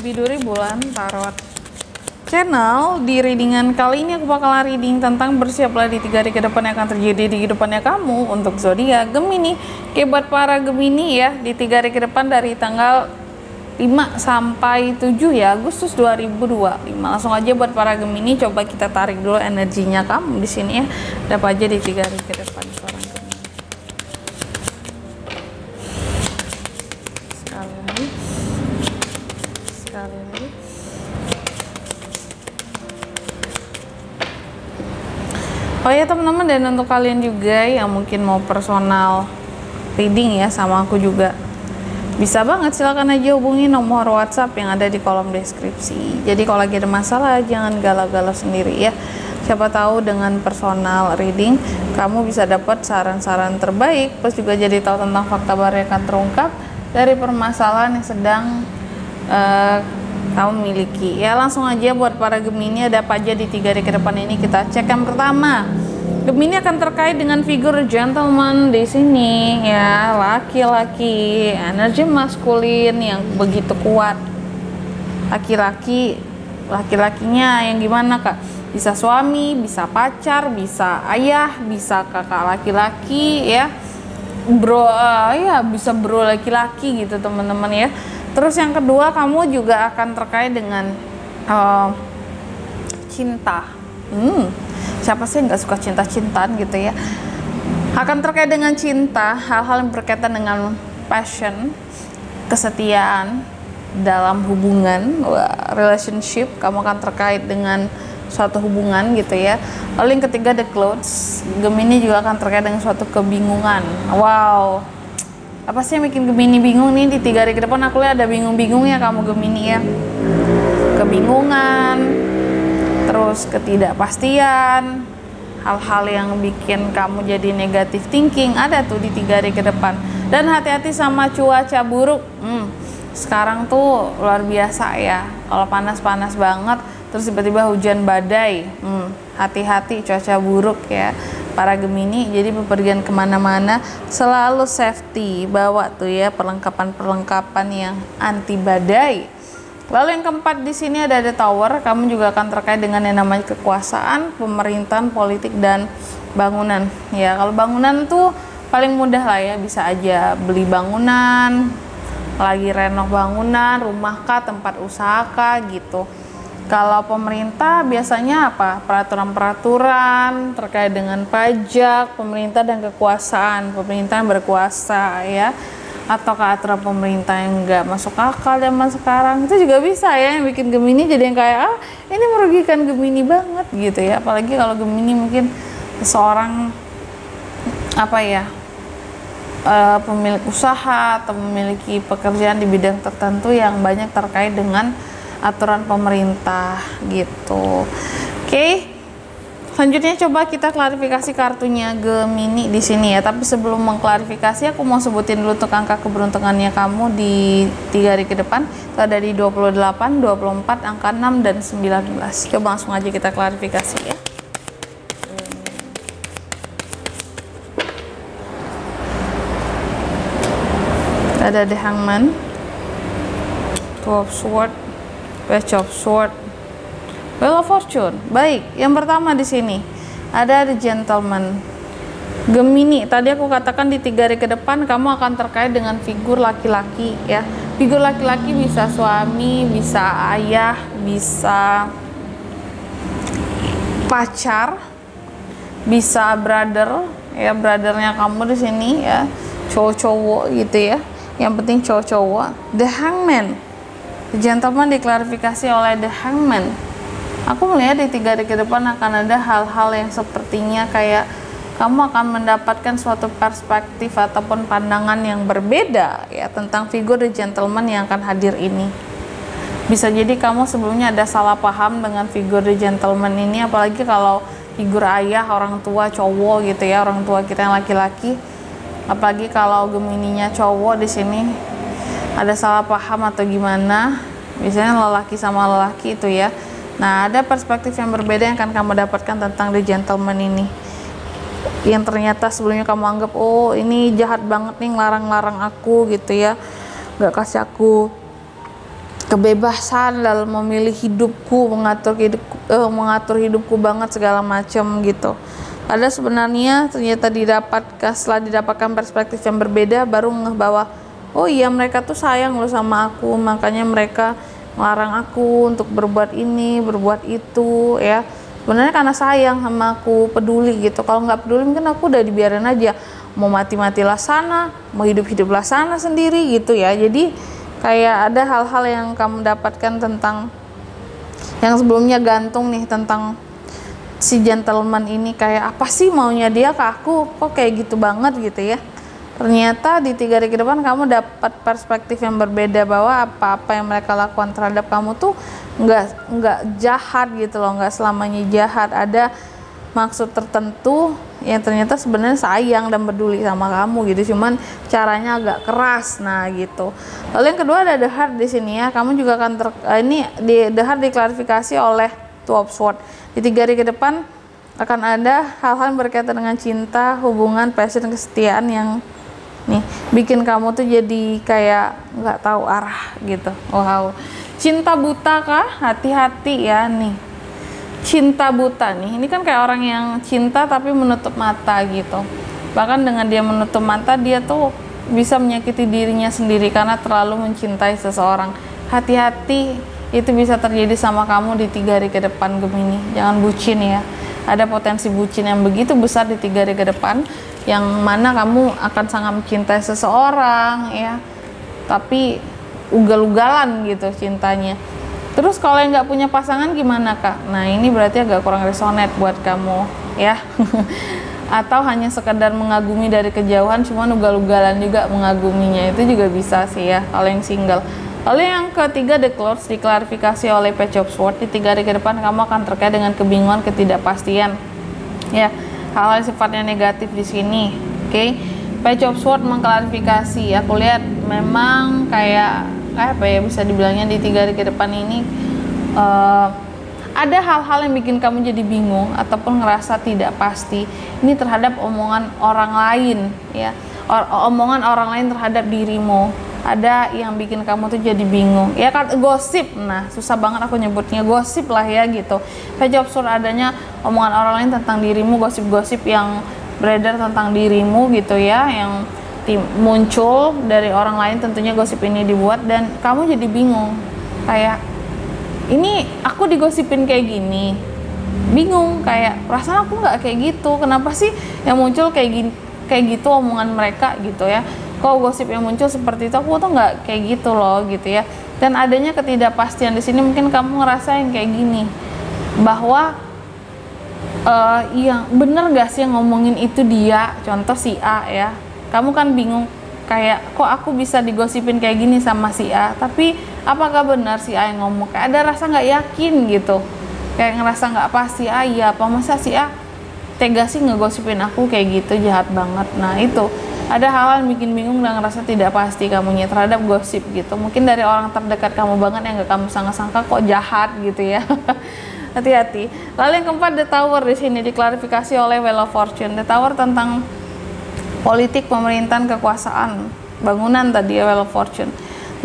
Biduri bulan tarot channel. Di readingan kali ini aku bakal reading tentang bersiaplah di 3 hari ke depan yang akan terjadi di kehidupannya kamu untuk zodiak Gemini. Oke, buat para Gemini ya, di 3 hari ke depan dari tanggal 5 sampai 7 ya Agustus 2025. Langsung aja buat para Gemini, coba kita tarik dulu energinya kamu di sini ya. Ada apa aja di 3 hari ke depan seorang Gemini. Sekali lagi. Oh ya teman-teman, dan untuk kalian juga yang mungkin mau personal reading ya sama aku juga, bisa banget, silakan aja hubungi nomor WhatsApp yang ada di kolom deskripsi. Jadi kalau lagi ada masalah jangan galau-galau sendiri ya. Siapa tahu dengan personal reading kamu bisa dapat saran-saran terbaik, plus juga jadi tahu tentang fakta baru yang akan terungkap dari permasalahan yang sedang kamu miliki. Ya langsung aja buat para Gemini, ada apa aja di 3 hari ke depan ini kita cek. Yang pertama, Gemini akan terkait dengan figur gentleman di sini ya, laki-laki, energi maskulin yang begitu kuat. Laki-lakinya yang gimana Kak? Bisa suami, bisa pacar, bisa ayah, bisa kakak laki-laki ya, bro ya, bisa bro laki-laki gitu teman-teman ya. Terus yang kedua, kamu juga akan terkait dengan cinta. Siapa sih nggak suka cinta-cintaan gitu ya? Akan terkait dengan cinta, hal-hal yang berkaitan dengan passion, kesetiaan dalam hubungan, relationship. Kamu akan terkait dengan suatu hubungan gitu ya. Lalu yang ketiga, the clothes. Gemini juga akan terkait dengan suatu kebingungan. Wow, apa sih yang bikin Gemini bingung nih di 3 hari ke depan? Aku lihat ada bingung-bingungnya kamu Gemini ya. Kebingungan, terus ketidakpastian, hal-hal yang bikin kamu jadi negative thinking ada tuh di 3 hari ke depan. Dan hati-hati sama cuaca buruk. Sekarang tuh luar biasa ya, kalau panas-panas banget terus tiba-tiba hujan badai. Hati-hati cuaca buruk ya para Gemini. Jadi bepergian kemana-mana selalu safety, bawa tuh ya perlengkapan-perlengkapan yang anti badai. Lalu yang keempat di sini ada The Tower. Kamu juga akan terkait dengan yang namanya kekuasaan, pemerintahan, politik, dan bangunan ya. Kalau bangunan tuh paling mudah lah ya, bisa aja beli bangunan, lagi renov bangunan, rumah kah, tempat usaha kah gitu. Kalau pemerintah biasanya apa? Peraturan-peraturan terkait dengan pajak, pemerintah dan kekuasaan. Pemerintah yang berkuasa ya, atau aturan pemerintah yang nggak masuk akal zaman sekarang. Itu juga bisa ya, yang bikin Gemini jadi yang kayak ini merugikan Gemini banget gitu ya. Apalagi kalau Gemini mungkin seorang apa ya, pemilik usaha atau memiliki pekerjaan di bidang tertentu yang banyak terkait dengan aturan pemerintah gitu. Oke. Selanjutnya coba kita klarifikasi kartunya Gemini di sini ya. Tapi sebelum mengklarifikasi, aku mau sebutin dulu untuk angka keberuntungannya kamu di 3 hari ke depan. Itu ada di 28, 24, angka 6 dan 19. Coba langsung aja kita klarifikasi ya. Ada The Hangman, 12 Sword, Page of Sword, Wheel of Fortune. Baik, yang pertama di sini ada The Gentleman. Gemini, tadi aku katakan di 3 hari ke depan kamu akan terkait dengan figur laki-laki ya. Figur laki-laki bisa suami, bisa ayah, bisa pacar, bisa brother ya, brothernya kamu di sini ya, cowok-cowok gitu ya. Yang penting cowok-cowok. The Hangman, The Gentleman diklarifikasi oleh The Hangman. Aku melihat di 3 hari ke depan akan ada hal-hal yang sepertinya kayak kamu akan mendapatkan suatu perspektif ataupun pandangan yang berbeda ya tentang figur The Gentleman yang akan hadir ini. Bisa jadi kamu sebelumnya ada salah paham dengan figur The Gentleman ini, apalagi kalau figur ayah, orang tua cowok gitu ya, orang tua kita yang laki-laki. Apalagi kalau Gemininya cowok di sini ada salah paham atau gimana, biasanya lelaki sama lelaki itu ya. Nah, ada perspektif yang berbeda yang akan kamu dapatkan tentang The Gentleman ini, yang ternyata sebelumnya kamu anggap oh ini jahat banget nih, ngelarang-larang aku gitu ya, gak kasih aku kebebasan dalam memilih hidupku, mengatur hidupku banget segala macam gitu. Ada sebenarnya ternyata setelah didapatkan perspektif yang berbeda, baru ngeh bahwa oh iya, mereka tuh sayang loh sama aku, makanya mereka melarang aku untuk berbuat ini, berbuat itu ya. Sebenarnya karena sayang sama aku, peduli gitu. Kalau nggak peduli mungkin aku udah dibiarin aja, mau mati-matilah sana, mau hidup-hiduplah sana sendiri gitu ya. Jadi kayak ada hal-hal yang kamu dapatkan tentang yang sebelumnya gantung nih, tentang si gentleman ini, kayak apa sih maunya dia ke aku, kok kayak gitu banget gitu ya. Ternyata di 3 hari ke depan kamu dapat perspektif yang berbeda, bahwa apa-apa yang mereka lakukan terhadap kamu tuh nggak jahat gitu loh, nggak selamanya jahat. Ada maksud tertentu yang ternyata sebenarnya sayang dan peduli sama kamu gitu, cuman caranya agak keras. Nah gitu. Lalu yang kedua ada the heart di sini ya. Kamu juga akan ini di the heart diklarifikasi oleh Two of Swords. Di 3 hari ke depan akan ada hal-hal yang berkaitan dengan cinta, hubungan, passion, kesetiaan yang nih bikin kamu tuh jadi kayak nggak tahu arah gitu. Wow. Cinta buta kah? Hati-hati ya nih. Cinta buta nih, ini kan kayak orang yang cinta tapi menutup mata gitu. Bahkan dengan dia menutup mata, dia tuh bisa menyakiti dirinya sendiri karena terlalu mencintai seseorang. Hati-hati, itu bisa terjadi sama kamu di 3 hari ke depan, Gemini. Jangan bucin ya. Ada potensi bucin yang begitu besar di 3 hari ke depan, yang mana kamu akan sangat mencintai seseorang ya, tapi ugal-ugalan gitu cintanya. Terus kalau yang nggak punya pasangan gimana Kak? Nah ini berarti agak kurang resonate buat kamu ya. Atau hanya sekedar mengagumi dari kejauhan, cuman ugal-ugalan juga mengaguminya, itu juga bisa sih ya kalau yang single. Lalu yang ketiga, the clouds diklarifikasi oleh Page of Swords. Di 3 hari ke depan kamu akan terkait dengan kebingungan, ketidakpastian ya, hal-hal sifatnya negatif di sini. Oke. Page of Swords mengklarifikasi, aku lihat memang kayak apa ya, bisa dibilangnya di 3 hari ke depan ini ada hal-hal yang bikin kamu jadi bingung ataupun ngerasa tidak pasti ini terhadap omongan orang lain ya, omongan orang lain terhadap dirimu. Ada yang bikin kamu tuh jadi bingung ya kan, gosip. Nah susah banget aku nyebutnya, gosip lah ya gitu. Page of Swords adanya omongan orang lain tentang dirimu, gosip-gosip yang beredar tentang dirimu gitu ya, yang muncul dari orang lain. Tentunya gosip ini dibuat dan kamu jadi bingung, kayak ini aku digosipin kayak gini, bingung, kayak perasaan aku nggak kayak gitu, kenapa sih yang muncul kayak gini, kayak gitu omongan mereka gitu ya, kok gosip yang muncul seperti itu, aku tuh nggak kayak gitu loh gitu ya. Dan adanya ketidakpastian di sini, mungkin kamu ngerasa yang kayak gini, bahwa iya bener gak sih yang ngomongin itu dia, contoh si A ya, kamu kan bingung kayak kok aku bisa digosipin kayak gini sama si A, tapi apakah benar si A yang ngomong, kayak ada rasa nggak yakin gitu, kayak ngerasa nggak pasti, iya apa masa si A tega sih ngegosipin aku kayak gitu, jahat banget. Nah itu ada hal-hal yang bikin bingung dan ngerasa tidak pasti kamunya terhadap gosip gitu, mungkin dari orang terdekat kamu banget yang gak kamu sangka-sangka kok jahat gitu ya. Hati-hati. Lalu yang keempat, the Tower di sini diklarifikasi oleh Wheel of Fortune. The Tower tentang politik, pemerintahan, kekuasaan, bangunan tadi ya, Wheel of Fortune.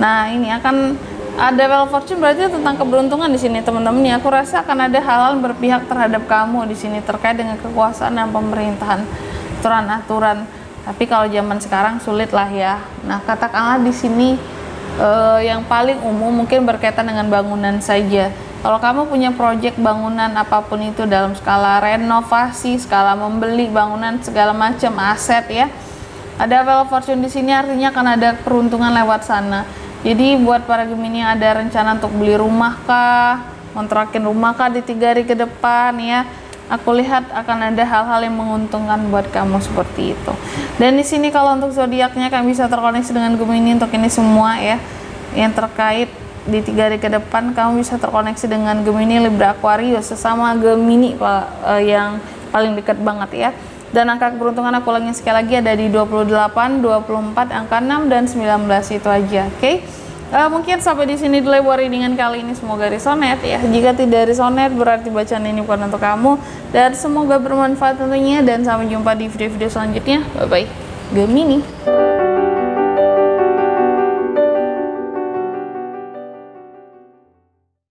Nah ini akan ada Wheel of Fortune berarti tentang keberuntungan di sini teman-teman ya. Aku rasa akan ada hal-hal berpihak terhadap kamu di sini terkait dengan kekuasaan dan pemerintahan, aturan-aturan. Tapi kalau zaman sekarang sulit lah ya. Nah katakanlah di sini yang paling umum mungkin berkaitan dengan bangunan saja. Kalau kamu punya proyek bangunan apapun itu dalam skala renovasi, skala membeli bangunan segala macam aset ya, ada Wheel of Fortune di sini, artinya akan ada peruntungan lewat sana. Jadi buat para Gemini yang ada rencana untuk beli rumah kah, kontrakin rumah kah di 3 hari ke depan ya, aku lihat akan ada hal-hal yang menguntungkan buat kamu seperti itu. Dan di sini kalau untuk zodiaknya kan bisa terkoneksi dengan Gemini untuk ini semua ya, yang terkait di 3 hari ke depan kamu bisa terkoneksi dengan Gemini, Libra, Aquarius, sesama Gemini yang paling dekat banget ya. Dan angka keberuntungan aku lagi sekali lagi ada di 28, 24, angka 6 dan 19 itu aja. Oke. Mungkin sampai di sini dulu buat readingan kali ini, semoga resonate ya. Jika tidak resonate berarti bacaan ini bukan untuk kamu, dan semoga bermanfaat tentunya, dan sampai jumpa di video-video selanjutnya. Bye bye Gemini.